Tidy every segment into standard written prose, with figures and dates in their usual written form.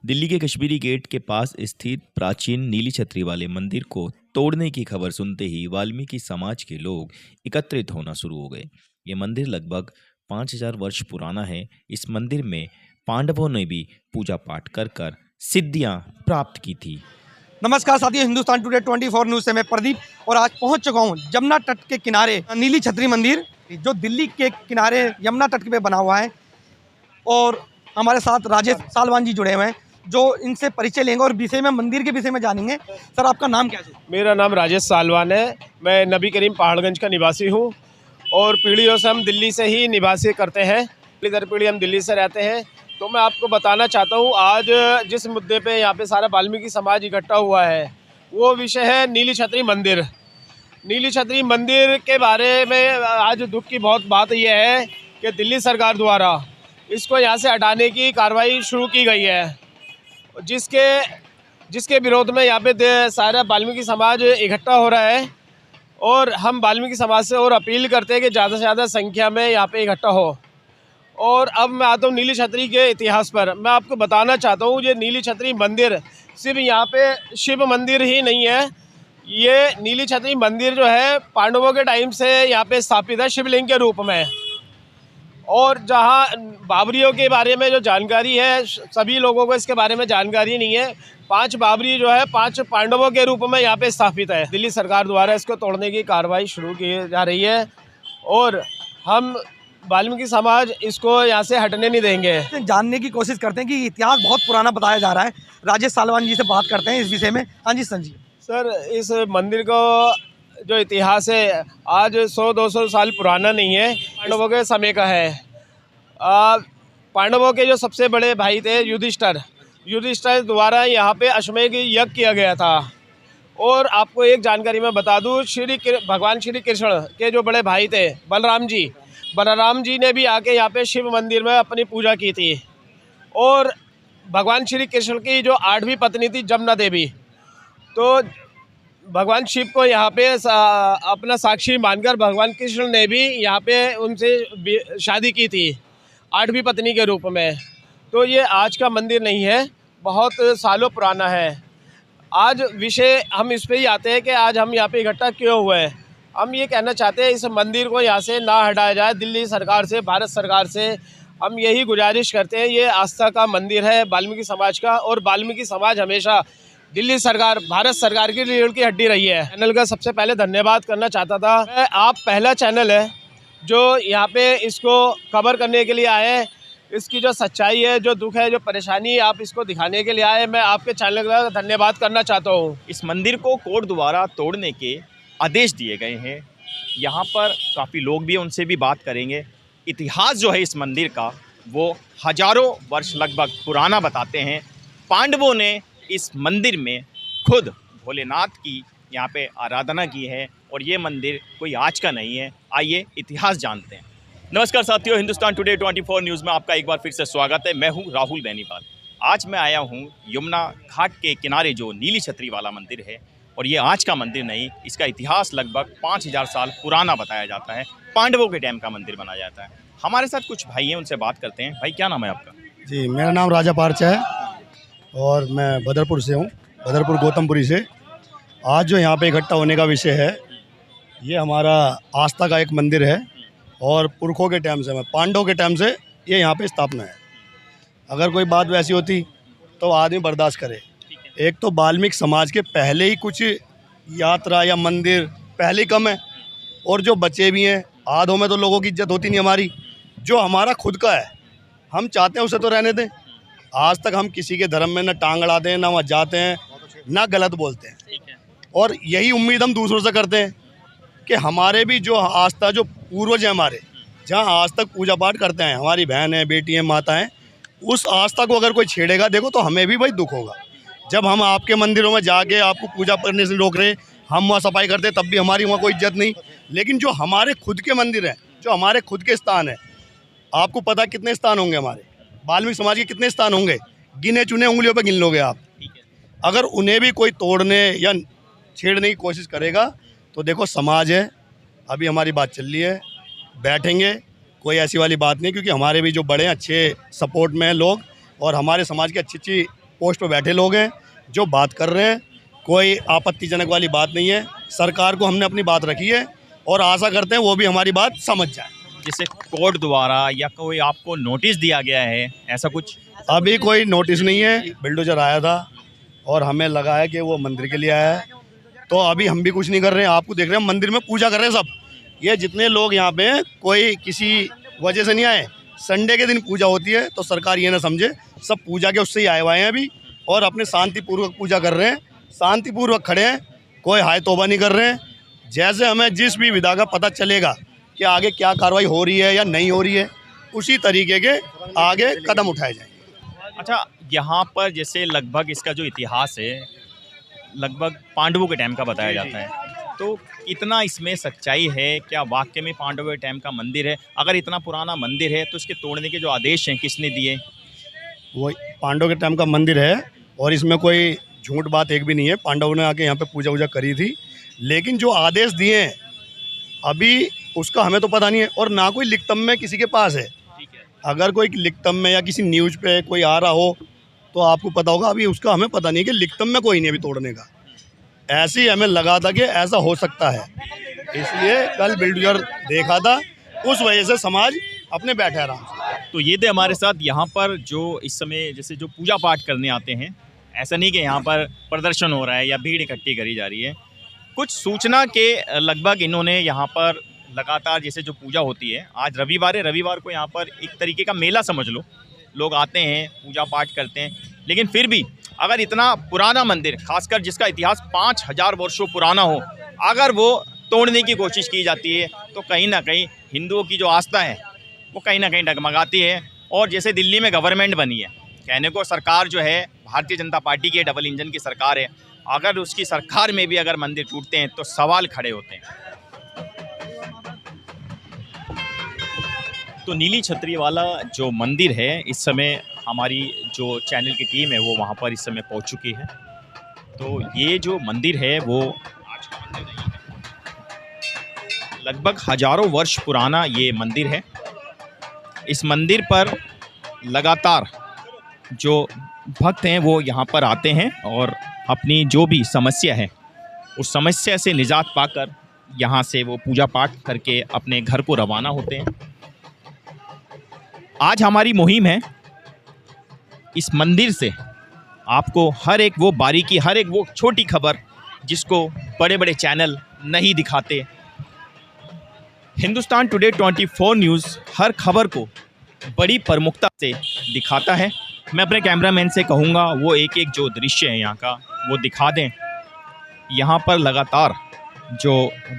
दिल्ली के कश्मीरी गेट के पास स्थित प्राचीन नीली छतरी वाले मंदिर को तोड़ने की खबर सुनते ही वाल्मीकि समाज के लोग एकत्रित होना शुरू हो गए। ये मंदिर लगभग 5000 वर्ष पुराना है। इस मंदिर में पांडवों ने भी पूजा पाठ कर कर सिद्धियां प्राप्त की थी। नमस्कार साथियों, हिंदुस्तान टुडे 24 न्यूज़ से मैं प्रदीप और आज पहुंच चुका हूं यमुना तट के किनारे नीली छतरी मंदिर, जो दिल्ली के किनारे यमुना तट पे बना हुआ है। और हमारे साथ राजेश सालवान जी जुड़े हुए हैं, जो इनसे परिचय लेंगे और विषय में मंदिर के विषय में जानेंगे। सर, आपका नाम क्या है? मेरा नाम राजेश सालवान है। मैं नबी करीम पहाड़गंज का निवासी हूँ और पीढ़ियों से हम दिल्ली से ही निवासी करते हैं। पीढ़ी दर पीढ़ी हम दिल्ली से रहते हैं। तो मैं आपको बताना चाहता हूँ, आज जिस मुद्दे पे यहाँ पे सारा वाल्मीकि समाज इकट्ठा हुआ है वो विषय है नीली छतरी मंदिर। नीली छतरी मंदिर के बारे में आज दुख की बहुत बात यह है कि दिल्ली सरकार द्वारा इसको यहाँ से हटाने की कार्रवाई शुरू की गई है, जिसके विरोध में यहाँ पे सारा वाल्मीकि समाज इकट्ठा हो रहा है। और हम वाल्मीकि समाज से और अपील करते हैं कि ज़्यादा से ज़्यादा संख्या में यहाँ पे इकट्ठा हो। और अब मैं आता हूँ नीली छतरी के इतिहास पर। मैं आपको बताना चाहता हूँ, ये नीली छतरी मंदिर सिर्फ यहाँ पे शिव मंदिर ही नहीं है। ये नीली छतरी मंदिर जो है पांडवों के टाइम से यहाँ पे स्थापित है शिवलिंग के रूप में। और जहाँ बाबरियों के बारे में जो जानकारी है, सभी लोगों को इसके बारे में जानकारी नहीं है। 5 बाबरी जो है 5 पांडवों के रूप में यहाँ पे स्थापित है। दिल्ली सरकार द्वारा इसको तोड़ने की कार्रवाई शुरू की जा रही है और हम वाल्मीकि समाज इसको यहाँ से हटने नहीं देंगे। जानने की कोशिश करते हैं कि इतिहास बहुत पुराना बताया जा रहा है। राजेश सालवान जी से बात करते हैं इस विषय में। हाँ जी संजीव सर, इस मंदिर को जो इतिहास है आज 100-200 साल पुराना नहीं है, पांडवों के समय का है। पांडवों के जो सबसे बड़े भाई थे युधिष्ठिर द्वारा यहाँ पे अश्वमेध यज्ञ किया गया था। और आपको एक जानकारी मैं बता दूँ, भगवान श्री कृष्ण के जो बड़े भाई थे बलराम जी ने भी आके यहाँ पे शिव मंदिर में अपनी पूजा की थी। और भगवान श्री कृष्ण की जो 8वीं पत्नी थी जमुना देवी, तो भगवान शिव को यहाँ पे अपना साक्षी मानकर भगवान कृष्ण ने भी यहाँ पे उनसे शादी की थी 8वीं पत्नी के रूप में। तो ये आज का मंदिर नहीं है, बहुत सालों पुराना है। आज विषय हम इस पे ही आते हैं कि आज हम यहाँ पे इकट्ठा क्यों हुए हैं। हम ये कहना चाहते हैं, इस मंदिर को यहाँ से ना हटाया जाए। दिल्ली सरकार से, भारत सरकार से हम यही गुजारिश करते हैं। ये आस्था का मंदिर है वाल्मीकि समाज का, और वाल्मीकि समाज हमेशा दिल्ली सरकार, भारत सरकार की रीढ़ की हड्डी रही है। चैनल का सबसे पहले धन्यवाद करना चाहता था। आप पहला चैनल है जो यहाँ पे इसको कवर करने के लिए आए हैं। इसकी जो सच्चाई है, जो दुख है, जो परेशानी है, आप इसको दिखाने के लिए आए। मैं आपके चैनल का धन्यवाद करना चाहता हूँ। इस मंदिर को कोर्ट द्वारा तोड़ने के आदेश दिए गए हैं। यहाँ पर काफ़ी लोग भी हैं, उनसे भी बात करेंगे। इतिहास जो है इस मंदिर का वो हजारों वर्ष लगभग पुराना बताते हैं। पांडवों ने इस मंदिर में खुद भोलेनाथ की यहाँ पे आराधना की है और ये मंदिर कोई आज का नहीं है। आइए इतिहास जानते हैं। नमस्कार साथियों, हिंदुस्तान टुडे 24 न्यूज़ में आपका एक बार फिर से स्वागत है। मैं हूँ राहुल बेनीवाल। आज मैं आया हूँ यमुना घाट के किनारे जो नीली छतरी वाला मंदिर है, और ये आज का मंदिर नहीं, इसका इतिहास लगभग 5000 साल पुराना बताया जाता है। पांडवों के टाइम का मंदिर बनाया जाता है। हमारे साथ कुछ भाई हैं, उनसे बात करते हैं। भाई, क्या नाम है आपका? जी, मेरा नाम राजा पारचा है और मैं बदरपुर से हूँ, बदरपुर गौतमपुरी से। आज जो यहाँ पे इकट्ठा होने का विषय है, ये हमारा आस्था का एक मंदिर है और पुरखों के टाइम से, पांडवों के टाइम से ये यहाँ पे स्थापना है। अगर कोई बात वैसी होती तो आदमी बर्दाश्त करे। एक तो वाल्मीकि समाज के पहले ही कुछ यात्रा या मंदिर पहले कम है, और जो बचे भी हैं आधों में तो लोगों की इज्जत होती नहीं हमारी। जो हमारा खुद का है हम चाहते हैं उसे तो रहने दें। आज तक हम किसी के धर्म में ना टांग अड़ाते हैं, ना वहाँ जाते हैं, ना गलत बोलते हैं। और यही उम्मीद हम दूसरों से करते हैं कि हमारे भी जो आस्था, जो पूर्वज हैं हमारे, जहाँ आज तक पूजा पाठ करते हैं, हमारी बहन है, बेटी हैं, माता हैं, उस आस्था को अगर कोई छेड़ेगा देखो तो हमें भी भाई दुख होगा। जब हम आपके मंदिरों में जाके आपको पूजा करने से रोक रहे, हम वहाँ सफाई करते, तब भी हमारी वहाँ कोई इज्जत नहीं। लेकिन जो हमारे खुद के मंदिर हैं, जो हमारे खुद के स्थान हैं, आपको पता कितने स्थान होंगे हमारे वाल्मीकि समाज के, कितने स्थान होंगे, गिने चुने उंगलियों पर गिन लोगे आप। अगर उन्हें भी कोई तोड़ने या छेड़ने की कोशिश करेगा तो देखो समाज है, अभी हमारी बात चल रही है, बैठेंगे, कोई ऐसी वाली बात नहीं। क्योंकि हमारे भी जो बड़े हैं अच्छे सपोर्ट में हैं लोग, और हमारे समाज की अच्छी अच्छी पोस्ट पे बैठे लोग हैं जो बात कर रहे हैं, कोई आपत्तिजनक वाली बात नहीं है। सरकार को हमने अपनी बात रखी है और आशा करते हैं वो भी हमारी बात समझ जाए। जैसे कोर्ट द्वारा या कोई आपको नोटिस दिया गया है, ऐसा कुछ? अभी कोई नोटिस नहीं है। बिल्डोजर आया था और हमें लगा है कि वो मंदिर के लिए आया है, तो अभी हम भी कुछ नहीं कर रहे हैं। आपको देख रहे हैं मंदिर में पूजा कर रहे हैं सब। ये जितने लोग यहाँ पे हैं कोई किसी वजह से नहीं आए। संडे के दिन पूजा होती है तो सरकार ये ना समझे सब पूजा के उससे ही आए हुए हैं अभी, और अपने शांतिपूर्वक पूजा कर रहे हैं, शांतिपूर्वक खड़े हैं, कोई हाय तौबा नहीं कर रहे हैं। जैसे हमें जिस भी विधा का पता चलेगा कि आगे क्या कार्रवाई हो रही है या नहीं हो रही है, उसी तरीके के आगे कदम उठाए जाएंगे। अच्छा, यहाँ पर जैसे लगभग इसका जो इतिहास है लगभग पांडवों के टाइम का बताया जाता है, तो कितना इसमें सच्चाई है? क्या वाकई में पांडवों के टाइम का मंदिर है? अगर इतना पुराना मंदिर है तो इसके तोड़ने के जो आदेश हैं किसने दिए? वो पांडव के टाइम का मंदिर है और इसमें कोई झूठ बात एक भी नहीं है। पांडवों ने आके यहाँ पे पूजा वूजा करी थी, लेकिन जो आदेश दिए हैं अभी उसका हमें तो पता नहीं है और ना कोई लिखतम में किसी के पास है। अगर कोई लिखतम में या किसी न्यूज़ पे कोई आ रहा हो तो आपको पता होगा। अभी उसका हमें पता नहीं है कि लिखतम में कोई नहीं अभी तोड़ने का। ऐसे ही हमें लगा था कि ऐसा हो सकता है, इसलिए कल बिल्डोजर देखा था, उस वजह से समाज अपने बैठे रहा। तो ये थे हमारे साथ यहाँ पर जो इस समय जैसे जो पूजा पाठ करने आते हैं। ऐसा नहीं कि यहाँ पर प्रदर्शन हो रहा है या भीड़ इकट्ठी करी जा रही है। कुछ सूचना के लगभग इन्होंने यहाँ पर लगातार जैसे जो पूजा होती है, आज रविवार है, रविवार को यहाँ पर एक तरीके का मेला समझ लो, लोग आते हैं पूजा पाठ करते हैं। लेकिन फिर भी अगर इतना पुराना मंदिर, खासकर जिसका इतिहास 5000 वर्षों पुराना हो, अगर वो तोड़ने की कोशिश की जाती है तो कहीं ना कहीं हिंदुओं की जो आस्था है वो कहीं ना कहीं डगमगाती है। और जैसे दिल्ली में गवर्नमेंट बनी है, कहने को सरकार जो है भारतीय जनता पार्टी की डबल इंजन की सरकार है, अगर उसकी सरकार में भी अगर मंदिर टूटते हैं तो सवाल खड़े होते हैं। तो नीली छतरी वाला जो मंदिर है, इस समय हमारी जो चैनल की टीम है वो वहाँ पर इस समय पहुँच चुकी है। तो ये जो मंदिर है वो आज का मंदिर नहीं है, लगभग हजारों वर्ष पुराना ये मंदिर है। इस मंदिर पर लगातार जो भक्त हैं वो यहाँ पर आते हैं और अपनी जो भी समस्या है उस समस्या से निजात पाकर यहाँ से वो पूजा पाठ करके अपने घर को रवाना होते हैं। आज हमारी मुहिम है इस मंदिर से आपको हर एक वो बारीकी, हर एक वो छोटी खबर जिसको बड़े बड़े चैनल नहीं दिखाते। हिंदुस्तान टुडे 24 न्यूज़ हर खबर को बड़ी प्रमुखता से दिखाता है। मैं अपने कैमरामैन से कहूँगा वो एक एक जो दृश्य है यहाँ का वो दिखा दें। यहाँ पर लगातार जो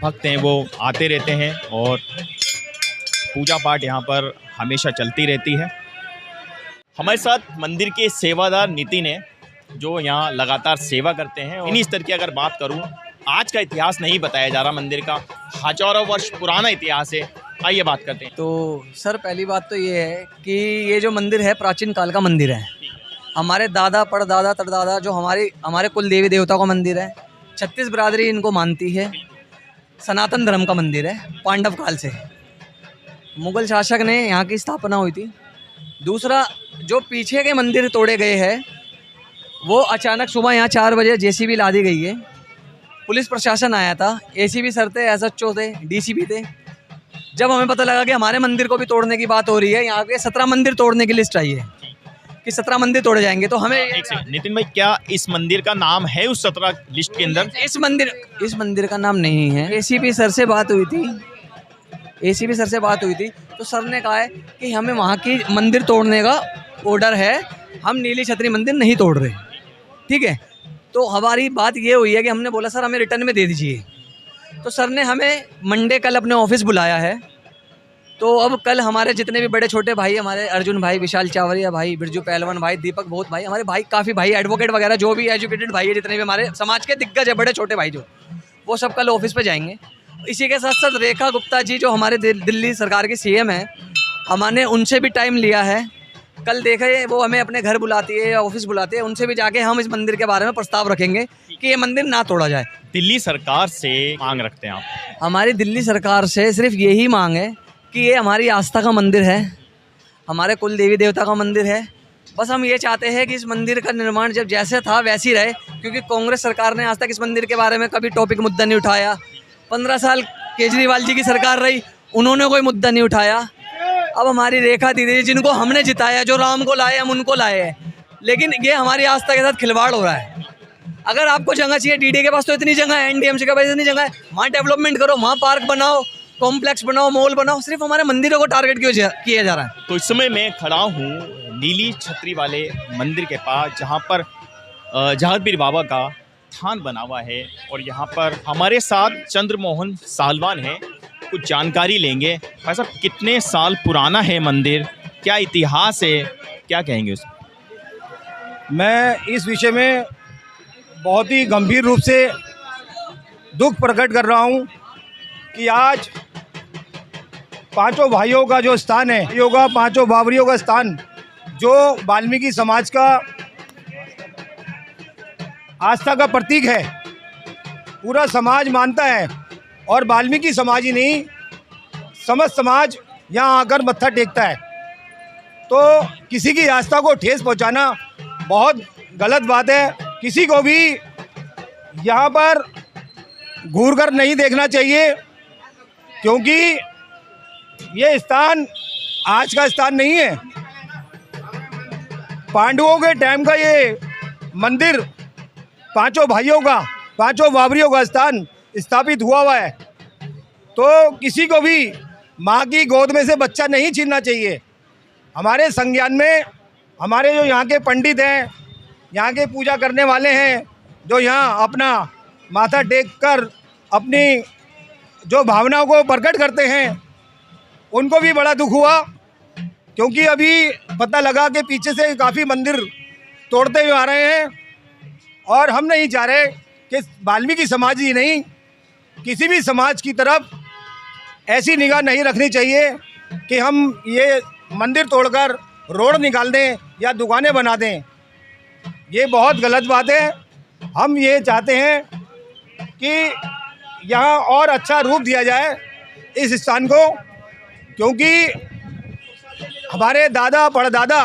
भक्त हैं वो आते रहते हैं और पूजा पाठ यहाँ पर हमेशा चलती रहती है। हमारे साथ मंदिर के सेवादार नितिन है जो यहाँ लगातार सेवा करते हैं। इन्हीं स्तर की अगर बात करूँ, आज का इतिहास नहीं बताया जा रहा मंदिर का, हजारों वर्ष पुराना इतिहास है। आइए बात करते हैं। तो सर पहली बात तो ये है कि ये जो मंदिर है प्राचीन काल का मंदिर है। हमारे दादा परदादा तरदादा जो हमारे कुल देवी देवता का मंदिर है। 36 बिरादरी इनको मानती है। सनातन धर्म का मंदिर है। पांडव काल से मुगल शासक ने यहाँ की स्थापना हुई थी। दूसरा, जो पीछे के मंदिर तोड़े गए हैं वो अचानक सुबह यहाँ 4 बजे जेसीबी ला दी गई है। पुलिस प्रशासन आया था, एसीपी सर थे, एसएचओ थे, डीसीपी थे। जब हमें पता लगा कि हमारे मंदिर को भी तोड़ने की बात हो रही है, यहाँ के 17 मंदिर तोड़ने की लिस्ट आई है कि 17 मंदिर तोड़े जाएंगे, तो हमें एक सेकंड नितिन भाई, क्या इस मंदिर का नाम है उस 17 लिस्ट के अंदर? इस मंदिर का नाम नहीं है। एसीपी सर से बात हुई थी, तो सर ने कहा है कि हमें वहाँ की मंदिर तोड़ने का ऑर्डर है, हम नीली छतरी मंदिर नहीं तोड़ रहे। ठीक है, तो हमारी बात ये हुई है कि हमने बोला सर हमें रिटर्न में दे दीजिए। तो सर ने हमें मंडे कल अपने ऑफिस बुलाया है। तो अब कल हमारे जितने भी बड़े छोटे भाई, हमारे अर्जुन भाई, विशाल चावरिया भाई, बिरजू पहलवान भाई, दीपक बहुत भाई, हमारे भाई काफ़ी भाई एडवोकेट वगैरह जो भी एजुकेटेड भाई है, जितने भी हमारे समाज के दिग्गज है, बड़े छोटे भाई, जो वो सब कल ऑफिस पे जाएंगे। इसी के साथ साथ रेखा गुप्ता जी जो हमारे दिल्ली सरकार की सीएम है, हमने उनसे भी टाइम लिया है। कल देखे वो हमें अपने घर बुलाती है या ऑफिस बुलाती है, उनसे भी जाके हम इस मंदिर के बारे में प्रस्ताव रखेंगे कि ये मंदिर ना तोड़ा जाए। दिल्ली सरकार से मांग रखते हैं आप? हमारी दिल्ली सरकार से सिर्फ यही मांग है कि ये हमारी आस्था का मंदिर है, हमारे कुल देवी देवता का मंदिर है, बस हम ये चाहते हैं कि इस मंदिर का निर्माण जब जैसे था वैसे ही रहे, क्योंकि कांग्रेस सरकार ने आज तक इस मंदिर के बारे में कभी टॉपिक मुद्दा नहीं उठाया। 15 साल केजरीवाल जी की सरकार रही, उन्होंने कोई मुद्दा नहीं उठाया। अब हमारी रेखा दीदी जिनको हमने जिताया, जो राम को लाए हम उनको लाए हैं, लेकिन ये हमारी आस्था के साथ खिलवाड़ हो रहा है। अगर आपको जगह चाहिए, डीडी के पास तो इतनी जगह है, एनडीएमसी के पास इतनी जगह है, वहाँ डेवलपमेंट करो, वहाँ पार्क बनाओ, कॉम्प्लेक्स बनाओ, मॉल बनाओ, सिर्फ हमारे मंदिरों को टारगेट क्यों किया जा रहा है। तो इस समय मैं खड़ा हूँ नीली छतरी वाले मंदिर के पास, जहाँ पर जहांगीर बाबा का थान बना हुआ है, और यहाँ पर हमारे साथ चंद्रमोहन सालवान है, कुछ जानकारी लेंगे। भाई साहब, कितने साल पुराना है मंदिर, क्या इतिहास है, क्या कहेंगे उस? मैं इस विषय में बहुत ही गंभीर रूप से दुख प्रकट कर रहा हूँ कि आज पांचों भाइयों का जो स्थान है, योगा पांचों बावरियों का स्थान, जो वाल्मीकि समाज का आस्था का प्रतीक है, पूरा समाज मानता है, और वाल्मीकि समाज ही नहीं, समस्त समाज यहाँ आकर मत्था टेकता है। तो किसी की आस्था को ठेस पहुँचाना बहुत गलत बात है। किसी को भी यहाँ पर घूर कर नहीं देखना चाहिए, क्योंकि ये स्थान आज का स्थान नहीं है। पांडवों के टाइम का ये मंदिर पांचों भाइयों का, पांचों बावरियों का स्थान स्थापित हुआ है। तो किसी को भी माँ की गोद में से बच्चा नहीं छीनना चाहिए। हमारे संज्ञान में हमारे जो यहाँ के पंडित हैं, यहाँ के पूजा करने वाले हैं, जो यहाँ अपना माथा टेक कर अपनी जो भावनाओं को प्रकट करते हैं, उनको भी बड़ा दुख हुआ, क्योंकि अभी पता लगा कि पीछे से काफ़ी मंदिर तोड़ते हुए आ रहे हैं। और हम नहीं चाह रहे कि वाल्मीकि समाज ही नहीं, किसी भी समाज की तरफ ऐसी निगाह नहीं रखनी चाहिए कि हम ये मंदिर तोड़कर रोड निकाल दें या दुकानें बना दें। ये बहुत गलत बात है। हम ये चाहते हैं कि यहाँ और अच्छा रूप दिया जाए इस स्थान को, क्योंकि हमारे दादा परदादा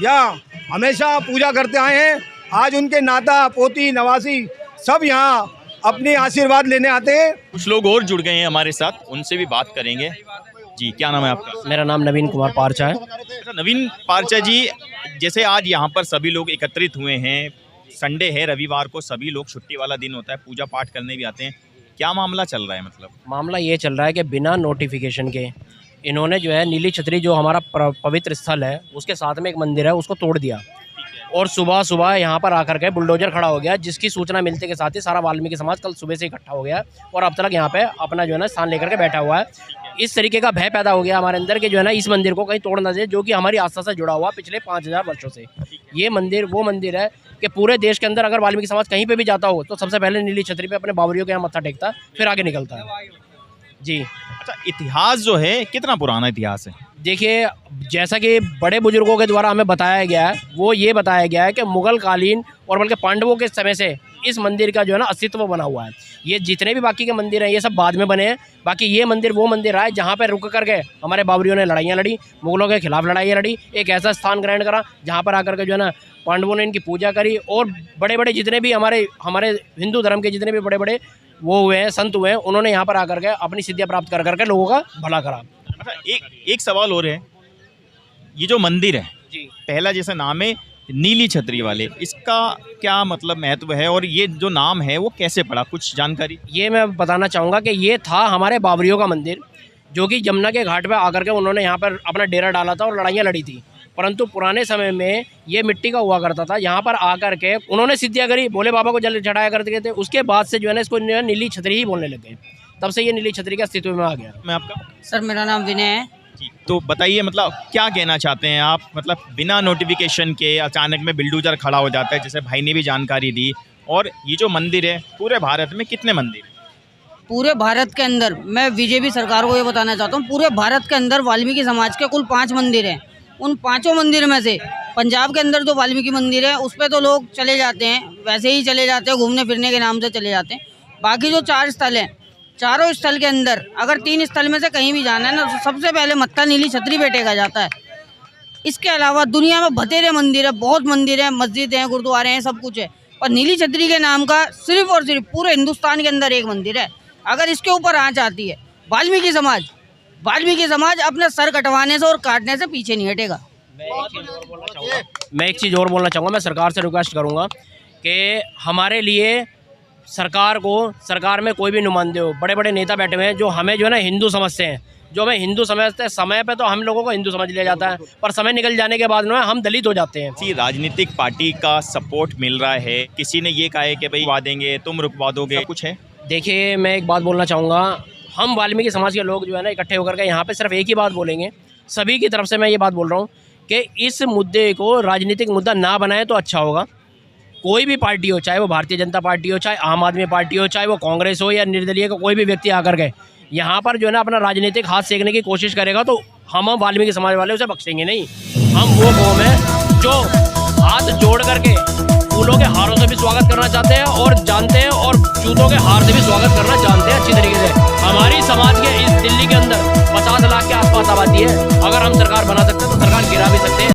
यहाँ हमेशा पूजा करते आए हैं। आज उनके नाता पोती नवासी सब यहाँ अपने आशीर्वाद लेने आते हैं। कुछ लोग और जुड़ गए हैं हमारे साथ, उनसे भी बात करेंगे। जी, क्या नाम है आपका? मेरा नाम नवीन कुमार पारचा है। अच्छा, नवीन पारचा जी, जैसे आज यहाँ पर सभी लोग एकत्रित हुए हैं, संडे है, रविवार को सभी लोग छुट्टी वाला दिन होता है, पूजा पाठ करने भी आते हैं, क्या मामला चल रहा है? मतलब मामला ये चल रहा है कि बिना नोटिफिकेशन के इन्होंने जो है नीली छतरी, जो हमारा पवित्र स्थल है, उसके साथ में एक मंदिर है, उसको तोड़ दिया। और सुबह सुबह यहाँ पर आकर के बुलडोजर खड़ा हो गया, जिसकी सूचना मिलते के साथ ही सारा वाल्मीकि समाज कल सुबह से इकट्ठा हो गया और अब तक यहाँ पे अपना जो है ना स्थान लेकर के बैठा हुआ है। इस तरीके का भय पैदा हो गया हमारे अंदर कि जो है ना इस मंदिर को कहीं तोड़ना चाहिए, जो कि हमारी आस्था से जुड़ा हुआ पिछले 5000 वर्षों से। ये मंदिर वो मंदिर है कि पूरे देश के अंदर अगर वाल्मीकि समाज कहीं पे भी जाता हो तो सबसे पहले नीली छतरी पे अपने बावरियों के यहाँ मत्था टेकता, फिर आगे निकलता है। जी। अच्छा, इतिहास जो है कितना पुराना इतिहास है? देखिए, जैसा कि बड़े बुजुर्गों के द्वारा हमें बताया गया है, वो ये बताया गया है कि मुगल कालीन और बल्कि पांडवों के समय से इस मंदिर का जो है ना अस्तित्व बना हुआ है। ये जितने भी बाकी के मंदिर हैं ये सब बाद में बने हैं। बाकी ये मंदिर वो मंदिर है जहाँ पर रुक करके हमारे बाबरियों ने लड़ाइयाँ लड़ी, मुगलों के खिलाफ लड़ाइयाँ लड़ी, एक ऐसा स्थान ग्रहण करा जहाँ पर आकर के जो है ना पांडवों ने इनकी पूजा करी, और बड़े बड़े जितने भी हमारे हिंदू धर्म के जितने भी बड़े बड़े वो हुए हैं, संत हुए हैं, उन्होंने यहाँ पर आकर के अपनी सिद्धियाँ प्राप्त कर करके लोगों का भला करा। अच्छा, एक सवाल और है, ये जो मंदिर है जी, पहला जैसा नाम है नीली छतरी वाले, इसका क्या मतलब महत्व है, और ये जो नाम है वो कैसे पड़ा, कुछ जानकारी? ये मैं बताना चाहूँगा कि ये था हमारे बाबरियों का मंदिर, जो कि यमुना के घाट पे आकर के उन्होंने यहाँ पर अपना डेरा डाला था और लड़ाइयाँ लड़ी थी। परंतु पुराने समय में ये मिट्टी का हुआ करता था, यहाँ पर आकर के उन्होंने सिद्धियाँ करी, भोले बाबा को जल चढ़ाया करते थे। उसके बाद से जो है ना इसको नीली छतरी ही बोलने लग गए, तब से ये नीली छतरी के अस्तित्व में आ गया। मैं आपका? सर मेरा नाम विनय है जी, तो बताइए, मतलब क्या कहना चाहते हैं आप? मतलब बिना नोटिफिकेशन के अचानक में बिल्डोजर खड़ा हो जाता है, जैसे भाई ने भी जानकारी दी, और ये जो मंदिर है पूरे भारत में कितने मंदिर हैं? पूरे भारत के अंदर, मैं बीजेपी सरकार को ये बताना चाहता हूँ, पूरे भारत के अंदर वाल्मीकि समाज के कुल 5 मंदिर हैं। उन 5 मंदिर में से पंजाब के अंदर जो वाल्मीकि मंदिर है उस पर तो लोग चले जाते हैं, वैसे ही चले जाते हैं, घूमने फिरने के नाम से चले जाते हैं। बाकी जो 4 स्थल हैं, चारों स्थल के अंदर अगर 3 स्थल में से कहीं भी जाना है ना, तो सबसे पहले मत्था नीली छतरी पे टेका जाता है। इसके अलावा दुनिया में बतेरे मंदिर है, बहुत मंदिर है, मस्जिद हैं, गुरुद्वारे हैं, सब कुछ है, पर नीली छतरी के नाम का सिर्फ और सिर्फ पूरे हिंदुस्तान के अंदर एक मंदिर है। अगर इसके ऊपर आँच आती है, वाल्मीकि समाज अपने सर कटवाने से और काटने से पीछे नहीं हटेगा। मैं एक चीज़ और बोलना चाहूँगा, मैं सरकार से रिक्वेस्ट करूँगा कि हमारे लिए सरकार में कोई भी नुमाइंदे हो, बड़े बड़े नेता बैठे हुए हैं जो हमें जो है ना हिंदू समझते हैं, जो हमें हिंदू समझते हैं, समय पे तो हम लोगों को हिंदू समझ लिया जाता है, पर समय निकल जाने के बाद में हम दलित हो जाते हैं। किसी राजनीतिक पार्टी का सपोर्ट मिल रहा है, किसी ने ये कहा है कि भाई रुकवा देंगे, तुम रुकवा दोगे, कुछ है? देखिए, मैं एक बात बोलना चाहूँगा, हम वाल्मीकि समाज के लोग जो है ना इकट्ठे होकर के यहाँ पे सिर्फ एक ही बात बोलेंगे, सभी की तरफ से मैं ये बात बोल रहा हूँ कि इस मुद्दे को राजनीतिक मुद्दा ना बनाए तो अच्छा होगा। कोई भी पार्टी हो, चाहे वो भारतीय जनता पार्टी हो, चाहे आम आदमी पार्टी हो, चाहे वो कांग्रेस हो या निर्दलीय का कोई भी व्यक्ति आकर के यहाँ पर जो है ना अपना राजनीतिक हाथ सेकने की कोशिश करेगा तो हम वाल्मीकि समाज वाले उसे बख्शेंगे नहीं। हम वो कौम है जो हाथ जोड़ करके फूलों के हारों से भी स्वागत करना चाहते हैं और जानते हैं, और जूतों के हार से भी स्वागत करना जानते हैं अच्छी तरीके से। हमारी समाज के इस दिल्ली के अंदर 50 लाख के आसपास आबादी है, अगर हम सरकार बना सकते हैं तो सरकार गिरा भी सकते हैं।